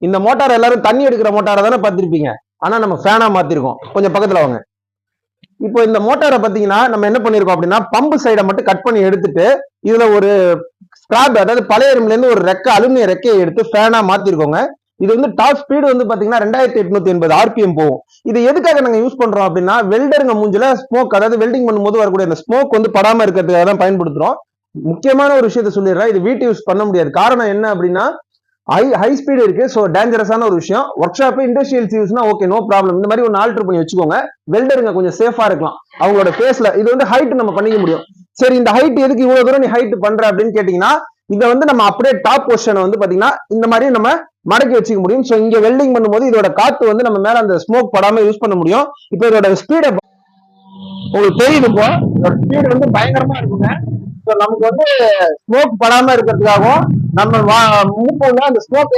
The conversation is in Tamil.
இந்த மோட்டார் எல்லாரும் தண்ணி எடுக்கிற மோட்டாரை தானே பார்த்திருப்பீங்க. ஆனா நம்ம ஃபேனா மாத்திருக்கோம். கொஞ்சம் பக்கத்துல வாங்க. இப்போ இந்த மோட்டாரை பாத்தீங்கன்னா நம்ம என்ன பண்ணிருக்கோம் அப்படின்னா பம்பு சைடை மட்டும் கட் பண்ணி எடுத்துட்டு இதுல ஒரு ஸ்கிராப், அதாவது பழைய இரும்புல இருந்து ஒரு ரெக்கை, அலுமினிய ரெக்கையை எடுத்து ஃபேனா மாத்திருக்கோங்க. இது வந்து டாப் ஸ்பீடு வந்து பாத்தீங்கன்னா 2880 RPM போகும். இது எதுக்காக நாங்க யூஸ் பண்றோம் அப்படின்னா வெல்டருங்க மூஞ்சில ஸ்மோக், அதாவது வெல்டிங் பண்ணும்போது வரக்கூடிய அந்த ஸ்மோக் வந்து படாம இருக்கிறதுக்காக தான் பயன்படுத்துறோம். முக்கியமான ஒரு விஷயத்த சொல்லிடுறேன், இது வீட்டு யூஸ் பண்ண முடியாது. காரணம் என்ன அப்படின்னா ஹை ஸ்பீடு இருக்கு, ஸோ டேஞ்சரஸான ஒரு விஷயம். ஒர்க் ஷாப் இண்டஸ்ட்ரியல் யூஸ்னா ஓகே, நோ ப்ராப்ளம். இந்த மாதிரி ஒன்று ஆல்டர் பண்ணி வச்சுக்கோங்க. வெல்டருங்க கொஞ்சம் சேஃபா இருக்கலாம் அவங்களோட ஃபேஸ்ல. இது வந்து ஹைட் நம்ம பண்ணிக்க முடியும். சரி, இந்த ஹைட் எதுக்கு இவ்வளவு தூரம் நீ ஹைட் பண்ற அப்படின்னு கேட்டீங்கன்னா, இதை வந்து நம்ம அப்படியே டாப் பொசிஷனை வந்து பாத்தீங்கன்னா இந்த மாதிரி நம்ம மடக்கி வச்சுக்க முடியும். ஸோ இங்க வெல்டிங் பண்ணும்போது இதோட காத்து வந்து நம்ம மேல அந்த ஸ்மோக் படாம யூஸ் பண்ண முடியும். இப்போ இதோட ஸ்பீடை உங்களுக்கு தெரியுது, இப்போ இதோட ஸ்பீடு வந்து பயங்கரமா இருக்குங்க. ஸோ நமக்கு வந்து ஸ்மோக் படாம இருக்கிறதுக்காகவும் நம்ம மூக்குள்ள அந்த ஸ்மோக்